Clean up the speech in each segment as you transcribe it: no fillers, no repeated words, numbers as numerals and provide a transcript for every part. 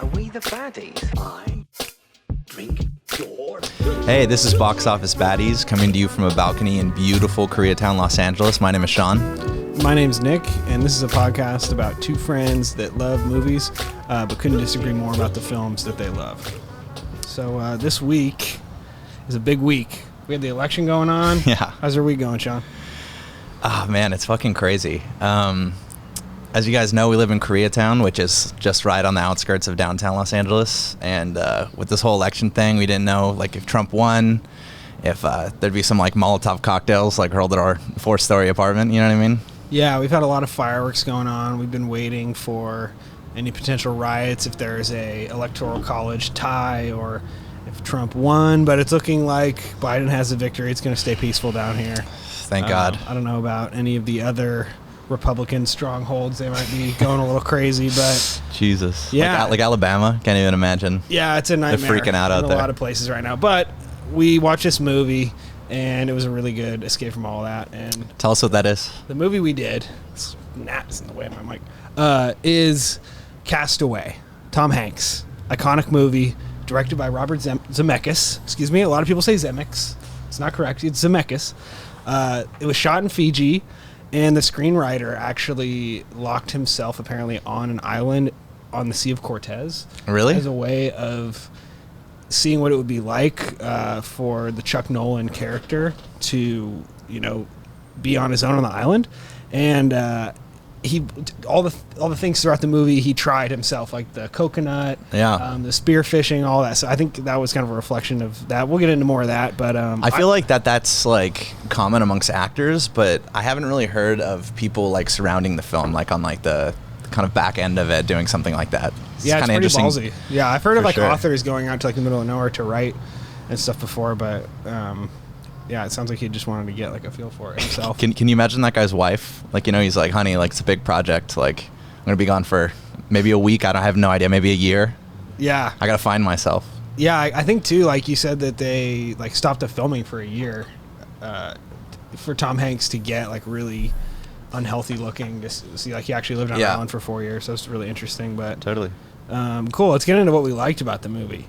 Are we the baddies? I drink your... Hey, this is Box Office Baddies coming to you from a balcony in beautiful Koreatown, Los Angeles. My name is Sean. My name's Nick, and this is a podcast about two friends that love movies, but couldn't disagree more about the films that they love. So this week is a big week. We had the election going on. Yeah. How's your week going, Sean? Oh, man, it's fucking crazy. As you guys know, we live in Koreatown, which is just right on the outskirts of downtown Los Angeles. And with this whole election thing, we didn't know like if Trump won, if there'd be some like Molotov cocktails like hurled at our 4-story apartment. You know what I mean? Yeah, we've had a lot of fireworks going on. We've been waiting for any potential riots if there's a electoral college tie or if Trump won. But it's looking like Biden has the victory. It's going to stay peaceful down here. Thank God. I don't know about any of the other Republican strongholds. They might be going a little crazy, but Jesus. Yeah. Like Alabama. Can't even imagine. yeah, it's a nightmare. They're freaking out in out a there. lot of places right now. But we watched this movie, and it was a really good escape from all that. And Tell us what that is. the movie we did, gnats in the way of my mic, is Castaway. Tom Hanks. Iconic movie, directed by Robert Zemeckis. Excuse me, a lot of people say Zemeckis. It's not correct. It's Zemeckis. It was shot in Fiji. And the screenwriter actually locked himself apparently on an island on the Sea of Cortez. Really? As a way of seeing what it would be like for the Chuck Nolan character to, be on his own on the island. And he all the things throughout the movie he tried himself, like the coconut, the spearfishing, all that. So I think that was kind of a reflection of that. We'll get into more of that, but I feel like that's like common amongst actors, but I haven't really heard of people like surrounding the film, like on like the kind of back end of it, doing something like that. It's pretty ballsy. Yeah, I've heard of like sure. authors going out to like the middle of nowhere to write and stuff before, but yeah, it sounds like he just wanted to get like a feel for it himself. Can you imagine that guy's wife? Like, he's like, honey, like it's a big project. Like, I'm gonna be gone for maybe a week. I have no idea. Maybe a year. Yeah. I gotta find myself. Yeah, I think too, like you said, that they like stopped the filming for a year for Tom Hanks to get like really unhealthy looking. To see like he actually lived on an island for 4 years. So it's really interesting. But Totally. Cool. Let's get into what we liked about the movie.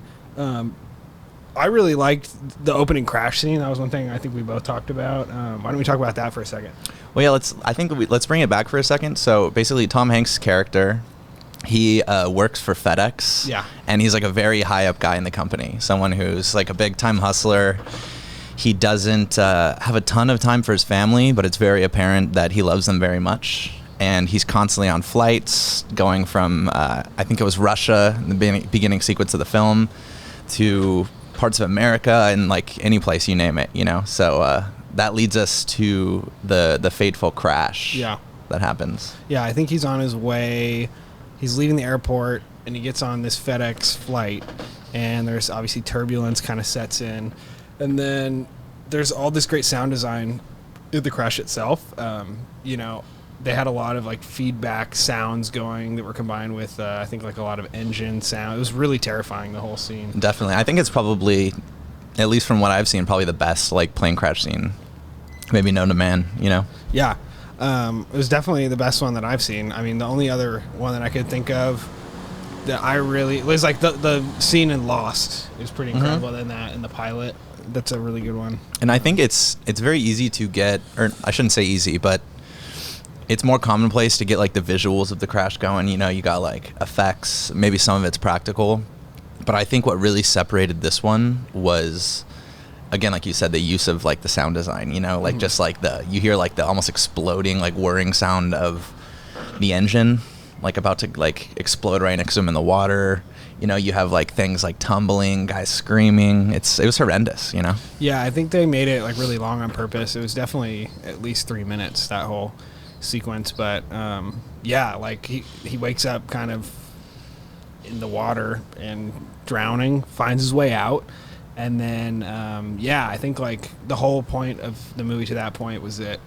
I really liked the opening crash scene. That was one thing I think we both talked about. Why don't we talk about that for a second? Well, yeah. Let's bring it back for a second. So basically, Tom Hanks' character, he works for FedEx. Yeah. And he's like a very high up guy in the company. Someone who's like a big time hustler. He doesn't have a ton of time for his family, but it's very apparent that he loves them very much. And he's constantly on flights, going from I think it was Russia in the beginning sequence of the film to parts of America and like any place you name it, So that leads us to the fateful crash. Yeah. That happens. Yeah, I think he's on his way. He's leaving the airport, and he gets on this FedEx flight, and there's obviously turbulence kind of sets in. And then there's all this great sound design in the crash itself. They had a lot of like feedback sounds going that were combined with I think like a lot of engine sound. It was really terrifying, the whole scene. Definitely. I think it's probably, at least from what I've seen, probably the best like plane crash scene maybe known to man, Yeah. It was definitely the best one that I've seen. I mean, the only other one that I could think of that was like the scene in Lost. It was pretty incredible. Than that in the pilot. That's a really good one. And I think it's very easy to get, or I shouldn't say easy, but it's more commonplace to get like the visuals of the crash going. You got like effects, maybe some of it's practical. But I think what really separated this one was, again, like you said, the use of like the sound design, like just like you hear like the almost exploding, like whirring sound of the engine, like about to like explode right next to him in the water. You have like things like tumbling, guys screaming. It was horrendous, Yeah, I think they made it like really long on purpose. It was definitely at least 3 minutes, that whole sequence. But yeah, like he wakes up kind of in the water and drowning, finds his way out. And then, I think like the whole point of the movie to that point was that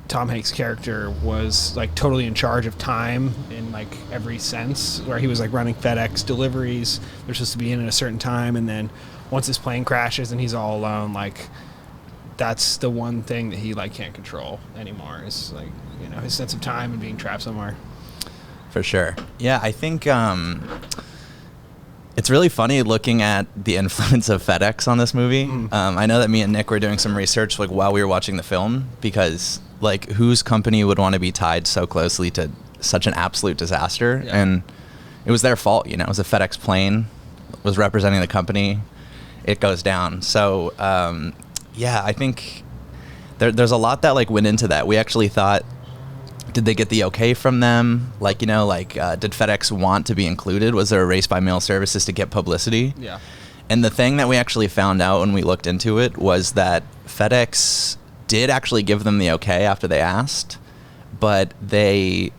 Tom Hanks' character was like totally in charge of time in like every sense, where he was like running FedEx deliveries. They're supposed to be in at a certain time, and then once his plane crashes and he's all alone, like that's the one thing that he like can't control anymore, is like his sense of time and being trapped somewhere. For sure. Yeah, I think it's really funny looking at the influence of FedEx on this movie. I know that me and Nick were doing some research like while we were watching the film, because like whose company would want to be tied so closely to such an absolute disaster? Yeah. And it was their fault, you know. It was a FedEx plane, was representing the company. It goes down. So yeah, I think there's a lot that like went into that. We actually thought, did they get the okay from them? Like, you know, like did FedEx want to be included? Was there a race by mail services to get publicity? Yeah. And the thing that we actually found out when we looked into it was that FedEx did actually give them the okay after they asked, but they,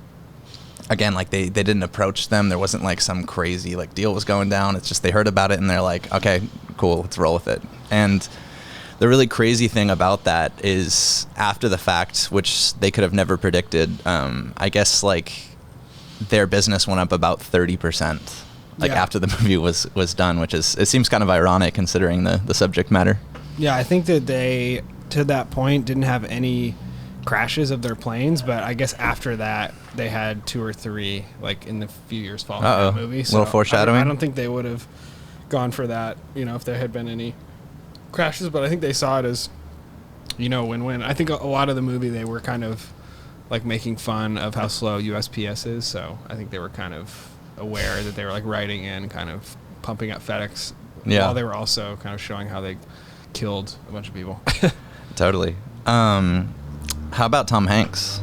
again, like they didn't approach them. There wasn't like some crazy like deal was going down. It's just they heard about it and they're like, okay, cool, let's roll with it. And the really crazy thing about that is after the fact, which they could have never predicted, I guess like their business went up about 30%. Like after the movie was done, which is, it seems kind of ironic considering the subject matter. Yeah, I think that they, to that point, didn't have any crashes of their planes, but I guess after that, they had 2 or 3, like, in the few years following that movie. So little foreshadowing? I don't think they would have gone for that, you know, if there had been any crashes, but I think they saw it as, you know, win-win. I think a lot of the movie, they were kind of, like, making fun of how slow USPS is, so I think they were kind of aware that they were, like, writing in, kind of pumping up FedEx, while they were also kind of showing how they killed a bunch of people. Totally. How about Tom Hanks?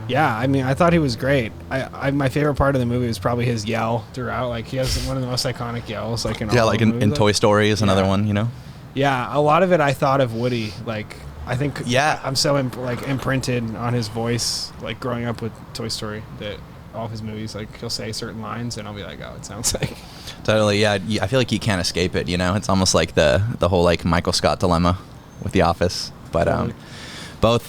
Yeah, I mean, I thought he was great. My favorite part of the movie was probably his yell throughout. Like, he has one of the most iconic yells, like in all like the in movies. Toy Story is another one, you know? Yeah, a lot of it I thought of Woody. Like, I think I'm so imprinted on his voice, like growing up with Toy Story, that all of his movies, like he'll say certain lines and I'll be like, oh, it sounds like. Totally, yeah. I feel like you can't escape it, you know? It's almost like the whole like Michael Scott dilemma with The Office. But both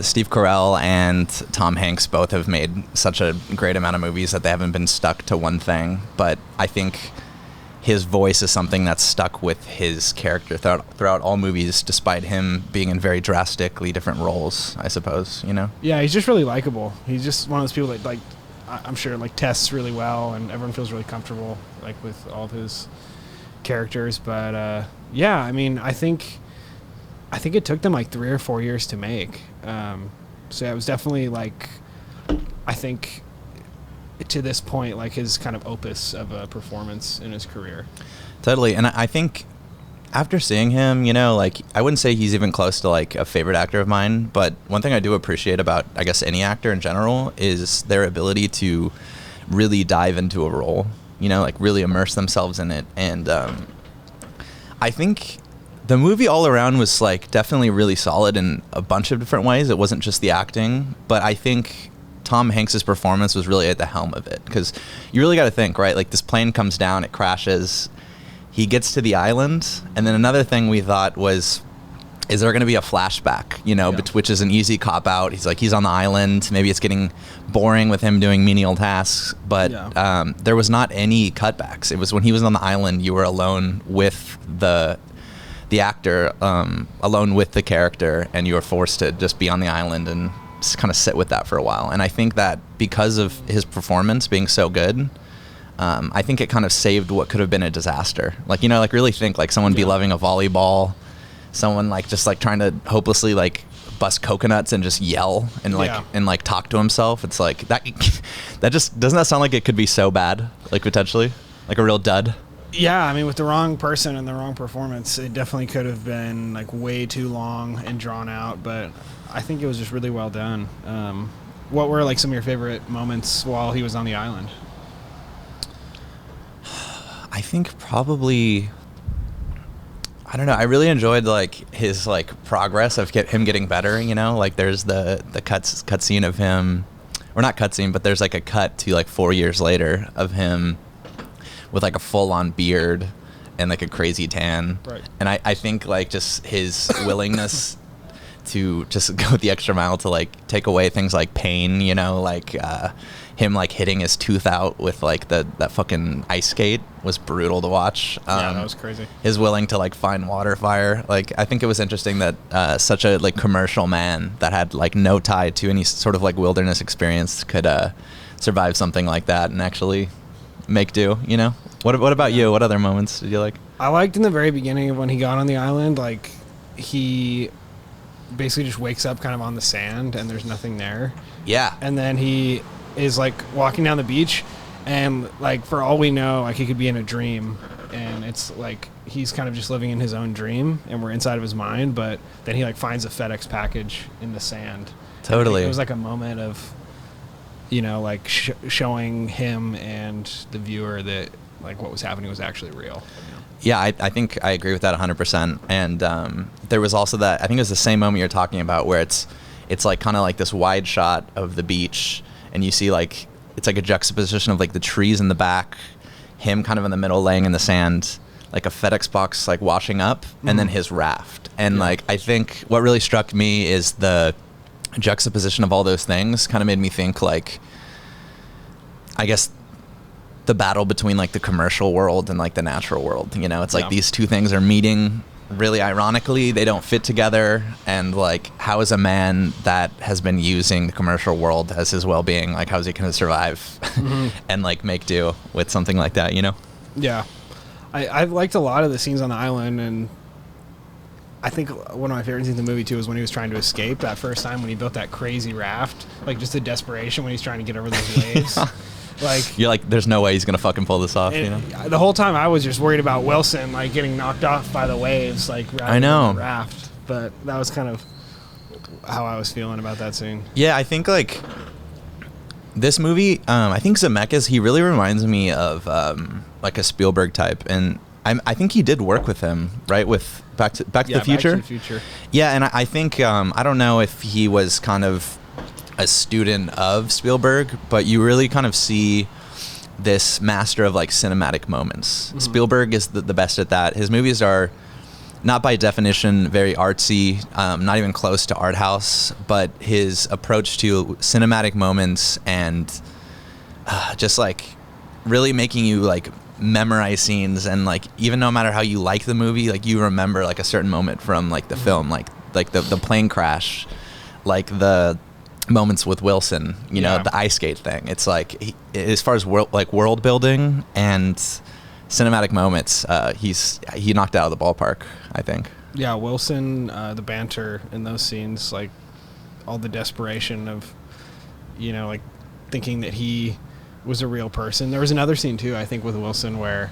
Steve Carell and Tom Hanks both have made such a great amount of movies that they haven't been stuck to one thing. But I think his voice is something that's stuck with his character throughout all movies, despite him being in very drastically different roles, I suppose, you know? Yeah, he's just really likable. He's just one of those people that, like, I'm sure, like, tests really well, and everyone feels really comfortable, like, with all of his characters. But, yeah, I mean, I think it took them, like, 3 or 4 years to make. So, yeah, it was definitely, like, I think, to this point, like, his kind of opus of a performance in his career. Totally. And I think after seeing him, you know, like, I wouldn't say he's even close to, like, a favorite actor of mine, but one thing I do appreciate about, I guess, any actor in general is their ability to really dive into a role, you know, like, really immerse themselves in it. And I think the movie all around was, like, definitely really solid in a bunch of different ways. It wasn't just the acting, but I think Tom Hanks' performance was really at the helm of it, because you really got to think, right? Like, this plane comes down, it crashes, he gets to the island, and then another thing we thought was, is there going to be a flashback, you know, which is an easy cop-out. He's on the island, maybe it's getting boring with him doing menial tasks, but there was not any cutbacks. It was when he was on the island, you were alone with the actor, alone with the character, and you were forced to just be on the island and kind of sit with that for a while. And I think that because of his performance being so good, I think it kind of saved what could have been a disaster. Like, you know, like, really think, like, someone be loving a volleyball, someone like just like trying to hopelessly like bust coconuts and just yell and like talk to himself. It's like that just doesn't that sound like it could be so bad, like, potentially like a real dud. Yeah, I mean, with the wrong person and the wrong performance, it definitely could have been, like, way too long and drawn out, but I think it was just really well done. What were, like, some of your favorite moments while he was on the island? I think probably, I don't know, I really enjoyed, like, his, like, progress of him getting better, you know? Like, there's the cut scene of him, or not cut scene, but there's, like, a cut to, like, 4 years later of him with, like, a full-on beard and, like, a crazy tan. Right. And I think, like, just his willingness to just go the extra mile to, like, take away things like pain, you know, like, him, like, hitting his tooth out with, like, that fucking ice skate was brutal to watch. Yeah, that was crazy. His willing to, like, find water fire. Like, I think it was interesting that such a, like, commercial man that had, like, no tie to any sort of, like, wilderness experience could survive something like that and actually make do, you know? What about you? What other moments did you like? I liked in the very beginning of when he got on the island, like he basically just wakes up kind of on the sand and there's nothing there. Yeah. And then he is like walking down the beach and like for all we know, like he could be in a dream and it's like he's kind of just living in his own dream and we're inside of his mind, but then he like finds a FedEx package in the sand. Totally. It was like a moment of, you know, like showing him and the viewer that like what was happening was actually real. Yeah, I think I agree with that 100%. And there was also that, I think it was the same moment you're talking about where it's like kind of like this wide shot of the beach and you see like, it's like a juxtaposition of like the trees in the back, him kind of in the middle laying in the sand, like a FedEx box like washing up, and then his raft. And like, I think what really struck me is the juxtaposition of all those things kind of made me think like, I guess the battle between like the commercial world and like the natural world, you know, it's like these two things are meeting really ironically, they don't fit together. And like, how is a man that has been using the commercial world as his well-being, like how is he going to survive and like make do with something like that, you know? Yeah. I've liked a lot of the scenes on the island, and I think one of my favorite scenes in the movie too is when he was trying to escape that first time when he built that crazy raft, like just the desperation when he's trying to get over those waves. Like you're like, there's no way he's gonna fucking pull this off. You know? The whole time I was just worried about Wilson like getting knocked off by the waves, like I know the raft. But that was kind of how I was feeling about that scene. Yeah, I think like this movie, I think Zemeckis, he really reminds me of like a Spielberg type, and I think he did work with him, right? With Back to the Future. Back to the Future. Yeah, and I think I don't know if he was kind of a student of Spielberg, but you really kind of see this master of like cinematic moments. Spielberg is the best at that. His movies are not by definition very artsy, not even close to art house, but his approach to cinematic moments and just like really making you like memorize scenes, and like even no matter how you like the movie, like you remember like a certain moment from like the film, like the plane crash, like the moments with Wilson, you know, the ice skate thing. It's like as far as world building and cinematic moments, he knocked it out of the ballpark, I think. Yeah, Wilson, the banter in those scenes, like all the desperation of, you know, like thinking that he was a real person. There was another scene too, I think, with Wilson where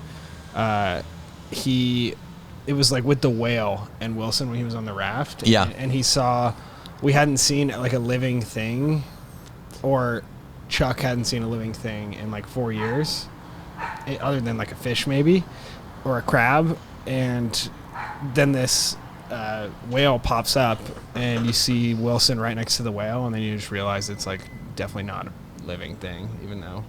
it was like with the whale and Wilson when he was on the raft. Yeah. And he saw, we hadn't seen like a living thing, or Chuck hadn't seen a living thing in like 4 years, other than like a fish maybe, or a crab. And then this whale pops up and you see Wilson right next to the whale, and then you just realize it's like definitely not a living thing, even though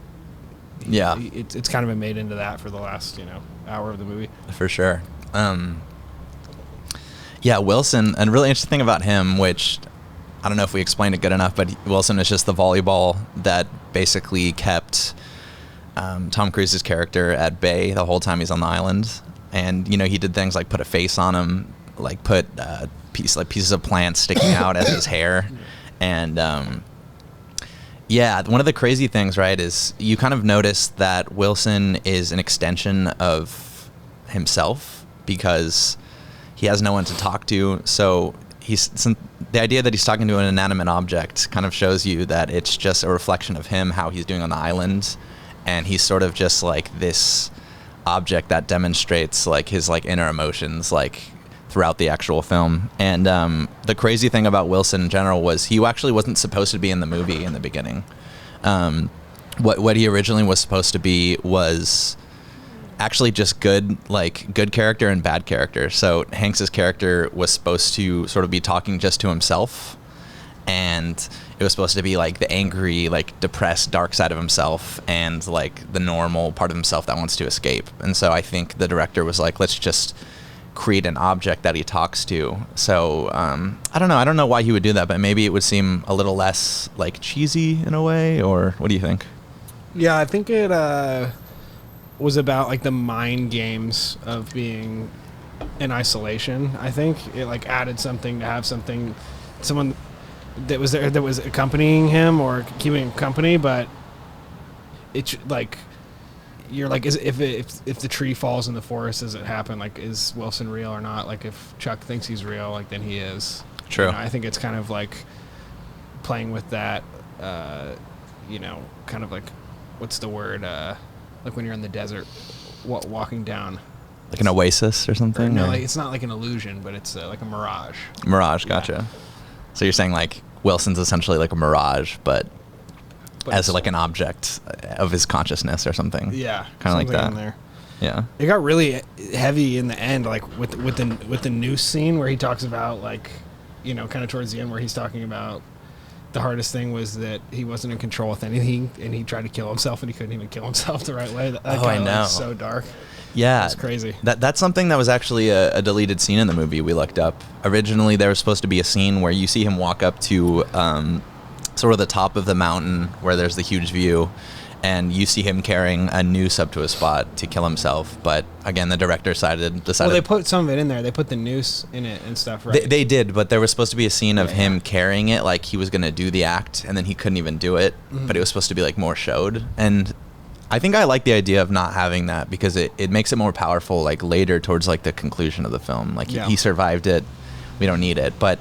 it's kind of been made into that for the last, you know, hour of the movie. For sure. Yeah, Wilson, and a really interesting thing about him, which I don't know if we explained it good enough, but Wilson is just the volleyball that basically kept Tom Cruise's character at bay the whole time he's on the island. And, you know, he did things like put a face on him, like put pieces of plants sticking out as his hair. And yeah, one of the crazy things, right, is you kind of notice that Wilson is an extension of himself because he has no one to talk to. So the idea that he's talking to an inanimate object kind of shows you that it's just a reflection of him, how he's doing on the island. And he's sort of just like this object that demonstrates like his like inner emotions like throughout the actual film. And the crazy thing about Wilson in general was he actually wasn't supposed to be in the movie in the beginning. What he originally was supposed to be was actually just good character and bad character. So Hanks's character was supposed to sort of be talking just to himself, and it was supposed to be like the angry, like depressed, dark side of himself, and like the normal part of himself that wants to escape. And so I think the director was like, let's just create an object that he talks to. So I don't know why he would do that, but maybe it would seem a little less like cheesy in a way. Or what do you think? Yeah, I think it was about like the mind games of being in isolation. I think it like added something to have someone that was there that was accompanying him or keeping him company, but it's like you're like, if the tree falls in the forest, does it happen? Like, is Wilson real or not? Like, if Chuck thinks he's real, like, then he is. True. You know, I think it's kind of like playing with that, you know, kind of like, what's the word? Like when you're in the desert, walking down. Like an oasis or something? Or no, or? like, it's not like an illusion, but it's like a mirage. Mirage, gotcha. Yeah. So you're saying like Wilson's essentially like a mirage, but as like an object of his consciousness or something. Yeah, kind of like that. In there. Yeah. It got really heavy in the end, like with the noose scene where he talks about, like, you know, kind of towards the end where he's talking about the hardest thing was that he wasn't in control with anything, and he tried to kill himself, and he couldn't even kill himself the right way. That I know. Was so dark. Yeah, it's crazy. That's something that was actually a deleted scene in the movie we looked up. Originally, there was supposed to be a scene where you see him walk up to sort of the top of the mountain where there's the huge view, and you see him carrying a noose up to a spot to kill himself. But again, the director decided. Well, they put some of it in there. They put the noose in it and stuff, right? They did, but there was supposed to be a scene of him carrying it, like he was going to do the act, and then he couldn't even do it. Mm-hmm. But it was supposed to be like more showed, and I think I like the idea of not having that because it makes it more powerful, like later towards like the conclusion of the film. Like he survived it, we don't need it. But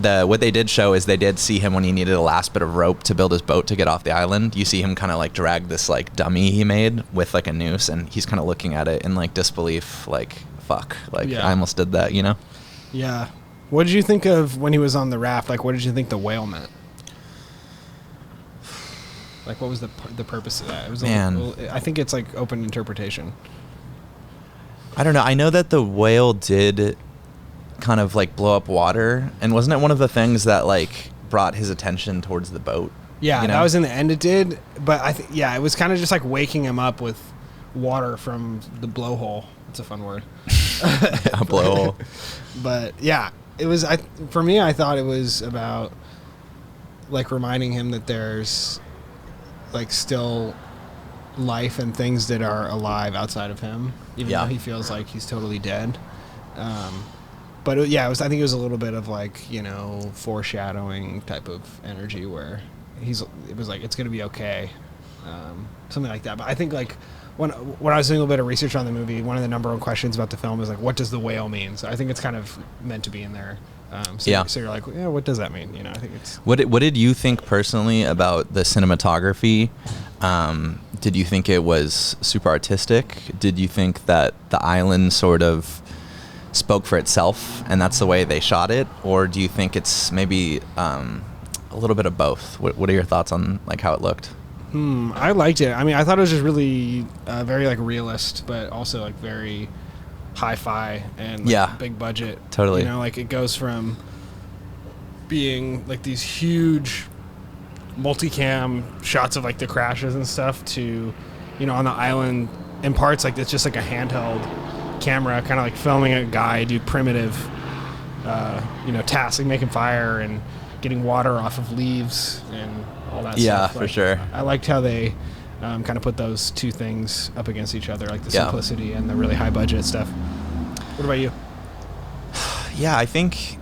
what they did show is they did see him when he needed a last bit of rope to build his boat to get off the island. You see him kind of like drag this like dummy he made with like a noose, and he's kind of looking at it in like disbelief, like fuck, like I almost did that, you know? Yeah. What did you think of when he was on the raft? Like, what did you think the whale meant? Like, what was the purpose of that? It was I think it's like open interpretation. I don't know. I know that the whale did kind of like blow up water, and wasn't it one of the things that like brought his attention towards the boat? Yeah, you know? That was in the end. It did, but it was kind of just like waking him up with water from the blowhole. It's a fun word. Yeah, blowhole. But yeah, it was. For me, I thought it was about like reminding him that there's like still life and things that are alive outside of him, even though he feels like he's totally dead. But it was. I think it was a little bit of like, you know, foreshadowing type of energy where it was like, it's gonna be okay, something like that. But I think like when I was doing a little bit of research on the movie, one of the number one questions about the film is like, what does the whale mean? So I think it's kind of meant to be in there. So you're like, yeah, what does that mean? You know, I think it's. What did you think personally about the cinematography? Did you think it was super artistic? Did you think that the island sort of spoke for itself and that's the way they shot it, or do you think it's maybe a little bit of both? What are your thoughts on like how it looked? I liked it. I mean, I thought it was just really very like realist, but also like very hi-fi and like, big budget. Totally. You know, like it goes from being like these huge multicam shots of like the crashes and stuff to, you know, on the island in parts like it's just like a handheld camera kind of like filming a guy do primitive you know, tasks like making fire and getting water off of leaves and all that stuff. Yeah, like, for sure. I liked how they kind of put those two things up against each other, like the simplicity and the really high budget stuff. What about you? Yeah, I think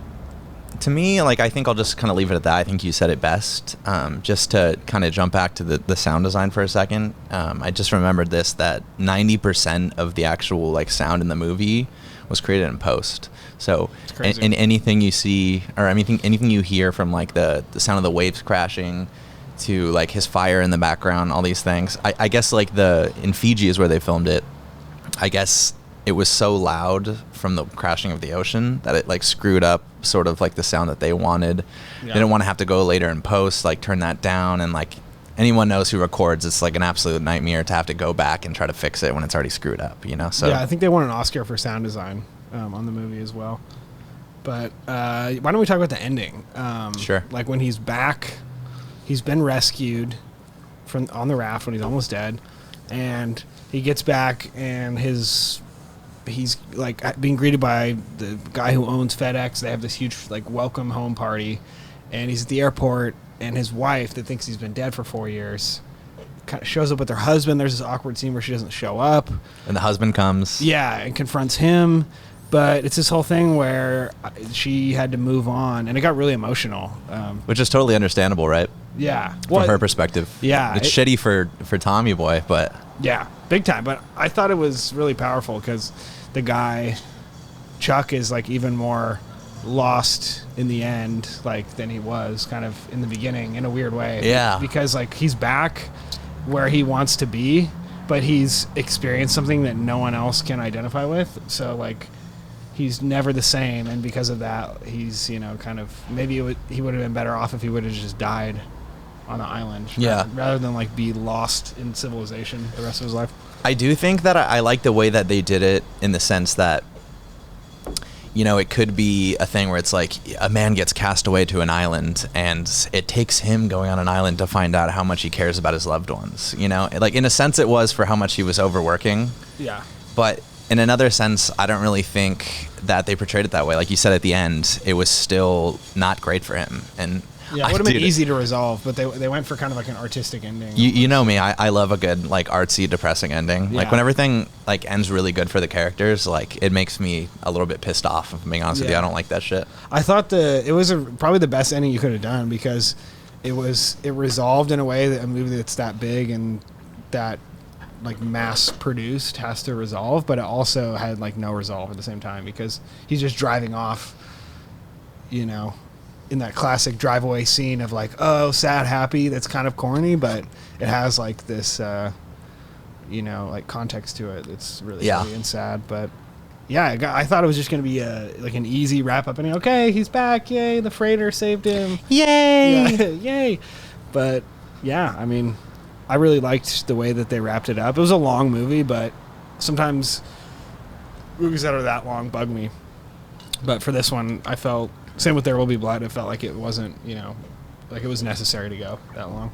to me, like, I think I'll just kind of leave it at that. I think you said it best. Just to kind of jump back to the sound design for a second, I just remembered that 90% of the actual like sound in the movie was created in post. So in anything you see or anything you hear, from like the sound of the waves crashing to like his fire in the background, all these things. I guess like in Fiji is where they filmed it. I guess it was so loud from the crashing of the ocean that it like screwed up sort of like the sound that they wanted. They didn't want to have to go later in post, like turn that down, and like anyone knows who records, it's like an absolute nightmare to have to go back and try to fix it when it's already screwed up, you know? So yeah, I think they won an Oscar for sound design on the movie as well. But why don't we talk about the ending? Sure. Like when he's back, he's been rescued from on the raft when he's almost dead, and he gets back and he's like being greeted by the guy who owns FedEx. They have this huge like welcome home party, and he's at the airport, and his wife that thinks he's been dead for 4 years kind of shows up with her husband. There's this awkward scene where she doesn't show up, and the husband comes and confronts him, but it's this whole thing where she had to move on, and it got really emotional, which is totally understandable, right? Yeah. from her perspective. Yeah. It's shitty for Tommy Boy, but Yeah, big time. But I thought it was really powerful because the guy, Chuck, is like even more lost in the end, like, than he was kind of in the beginning in a weird way. Yeah. Because like he's back where he wants to be, but he's experienced something that no one else can identify with. So like he's never the same, and because of that, he's, you know, kind of maybe he would have been better off if he would have just died on the island. Yeah. Rather than like be lost in civilization the rest of his life. I do think that I like the way that they did it in the sense that, you know, it could be a thing where it's like a man gets cast away to an island and it takes him going on an island to find out how much he cares about his loved ones. You know, like in a sense it was for how much he was overworking. Yeah. But in another sense, I don't really think that they portrayed it that way. Like you said at the end, it was still not great for him. And yeah, it would have been easy to resolve, but they went for kind of like an artistic ending. You know me, I love a good like artsy, depressing ending. Yeah. Like when everything like ends really good for the characters, like it makes me a little bit pissed off. If I'm being honest with you, I don't like that shit. I thought it was probably the best ending you could have done because it resolved in a way that a movie that's that big and that like mass produced has to resolve, but it also had like no resolve at the same time because he's just driving off, you know, in that classic drive away scene of like, oh, sad, happy. That's kind of corny, but it has like this, you know, like context to it. It's really heavy and sad, but yeah, I thought it was just going to be like an easy wrap up and okay, he's back. Yay. The freighter saved him. Yay. Yeah, yay. But yeah, I mean, I really liked the way that they wrapped it up. It was a long movie, but sometimes movies that are that long bug me. But for this one, I felt, same with There Will Be Blood, it felt like it wasn't, you know, like it was necessary to go that long.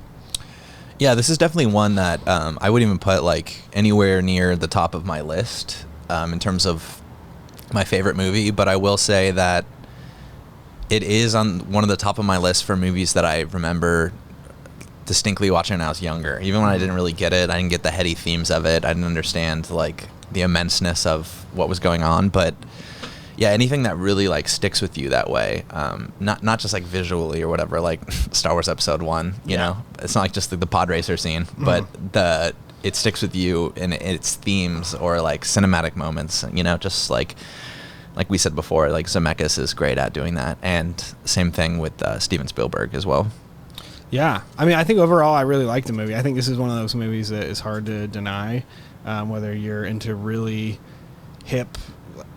Yeah, this is definitely one that I wouldn't even put like anywhere near the top of my list in terms of my favorite movie, but I will say that it is on one of the top of my list for movies that I remember distinctly watching when I was younger. Even when I didn't really get it, I didn't get the heady themes of it, I didn't understand like the immenseness of what was going on, but yeah, anything that really like sticks with you that way, not just like visually or whatever, like Star Wars Episode 1, you know, it's not like just the pod racer scene, but it sticks with you in its themes or like cinematic moments, you know, just like we said before, like Zemeckis is great at doing that, and same thing with Steven Spielberg as well. Yeah, I mean, I think overall I really liked the movie. I think this is one of those movies that is hard to deny, whether you're into really hip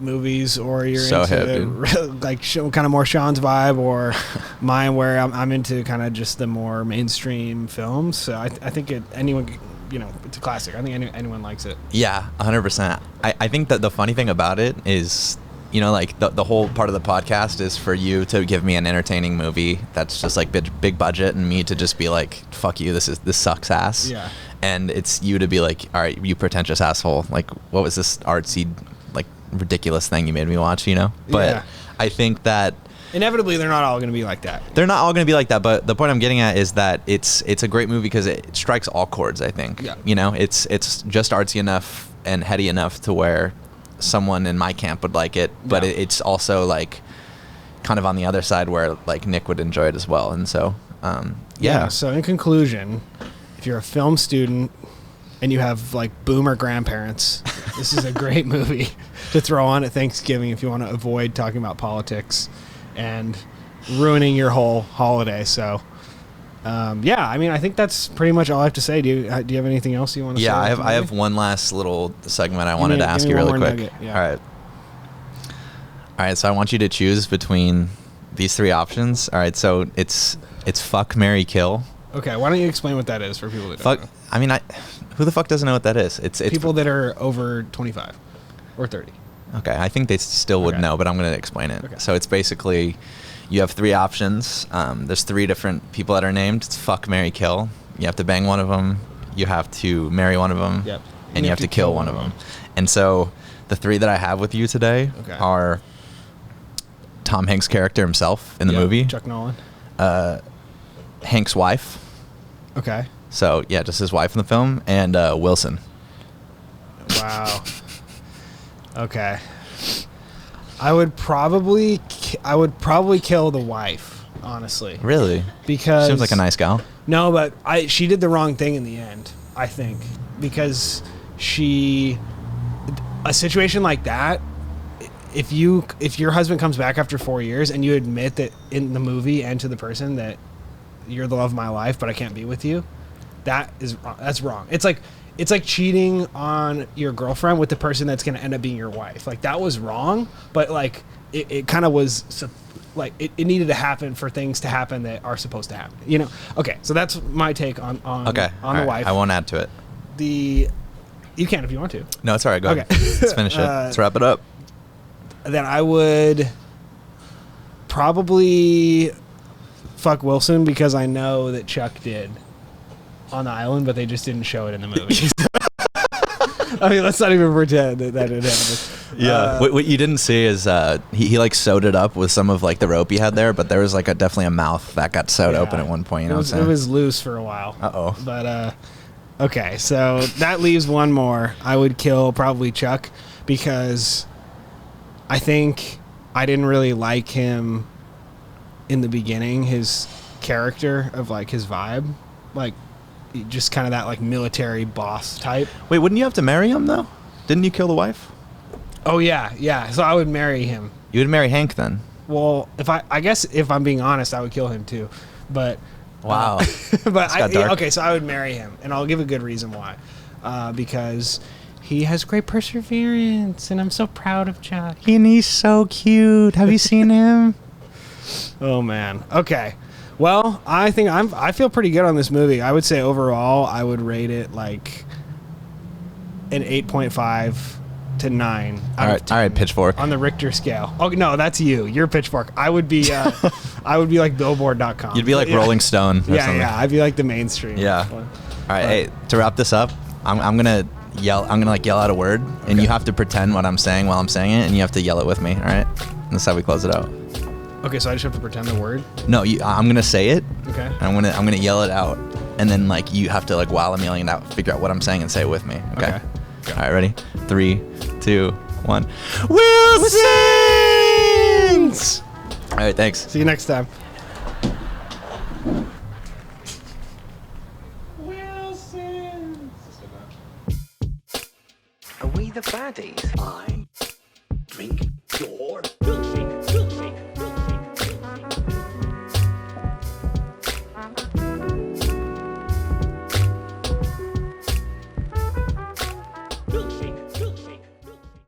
movies or you're so into like kind of more Sean's vibe or mine where I'm into kind of just the more mainstream films. So I think anyone, you know, it's a classic. I think anyone likes it. Yeah, 100%. I think that the funny thing about it is, you know, like the whole part of the podcast is for you to give me an entertaining movie that's just like big budget, and me to just be like, fuck you, this sucks ass. Yeah. And it's you to be like, all right, you pretentious asshole, like what was this artsy like ridiculous thing you made me watch, you know? But yeah. I think that inevitably they're not all going to be like that. They're not all going to be like that, but the point I'm getting at is that it's a great movie because it strikes all chords, I think. Yeah. You know, it's just artsy enough and heady enough to where someone in my camp would like it, but it's also like kind of on the other side where like Nick would enjoy it as well. And so yeah, so in conclusion, if you're a film student and you have like boomer grandparents, this is a great movie to throw on at Thanksgiving if you want to avoid talking about politics and ruining your whole holiday. So yeah, I mean, I think that's pretty much all I have to say. Do you have anything else you want to say? Yeah, I have one last little segment I wanted to ask you really quick. Nugget. Yeah. All right, so I want you to choose between these three options. All right, so it's fuck, marry, kill. Okay, why don't you explain what that is for people that don't know? I mean, who the fuck doesn't know what that is? It's people that are over 25 or 30. Okay, I think they still would know, but I'm going to explain it. Okay. So it's basically, you have three options. There's three different people that are named. It's fuck, marry, kill. You have to bang one of them. You have to marry one of them. Yep. And you have to kill one of them. And so the three that I have with you today are Tom Hanks' character himself in the movie. Chuck Nolan. Hank's wife. Okay. So, yeah, just his wife in the film. And Wilson. Wow. Okay. I would probably kill the wife, honestly. Really? Because seems like a nice gal. No, but she did the wrong thing in the end, I think, because a situation like that, if your husband comes back after 4 years and you admit that in the movie and to the person that you're the love of my life, but I can't be with you, that's wrong. It's like cheating on your girlfriend with the person that's going to end up being your wife. Like, that was wrong, but like it kind of was like it needed to happen for things to happen that are supposed to happen, you know? Okay, so that's my take on Okay. the wife. I won't add to it. You can if you want to. No, it's all right. Go ahead. Okay. Let's finish it. Let's wrap it up. Then I would probably fuck Wilson because I know that Chuck did on the island, but they just didn't show it in the movie. I mean, let's not even pretend that it happened. Yeah. What you didn't see is he like sewed it up with some of like the rope he had there, but there was like definitely a mouth that got sewed open at one point. You know what I'm saying? It was loose for a while. Uh-oh. But okay, so that leaves one more. I would kill probably Chuck because I think I didn't really like him in the beginning, his character of like his vibe, like just kind of that like military boss type. Wait, wouldn't you have to marry him though? Didn't you kill the wife? Oh yeah. So I would marry him. You would marry Hank then? Well, I guess if I'm being honest, I would kill him too. But wow. But dark. okay, so I would marry him, and I'll give a good reason why. Because he has great perseverance, and I'm so proud of Chuck. And he's so cute. Have you seen him? Oh man. Okay. Well, I think I feel pretty good on this movie. I would say overall, I would rate it like an 8.5 to 9. All right, Pitchfork. On the Richter scale. Oh no, that's you. You're Pitchfork. I would be like Billboard.com. You'd be like Rolling Stone. Or something. Yeah. I'd be like the mainstream. Yeah. All right. Hey, to wrap this up, I'm gonna yell out a word, and you have to pretend what I'm saying while I'm saying it, and you have to yell it with me. All right. That's how we close it out. Okay, so I just have to pretend the word. No, I'm gonna say it. Okay. And I'm gonna yell it out, and then like you have to like while I'm yelling it out, figure out what I'm saying and say it with me. Okay. All right, ready? 3, 2, 1. Wilsons! All right, thanks. See you next time. Are we the baddies? I drink your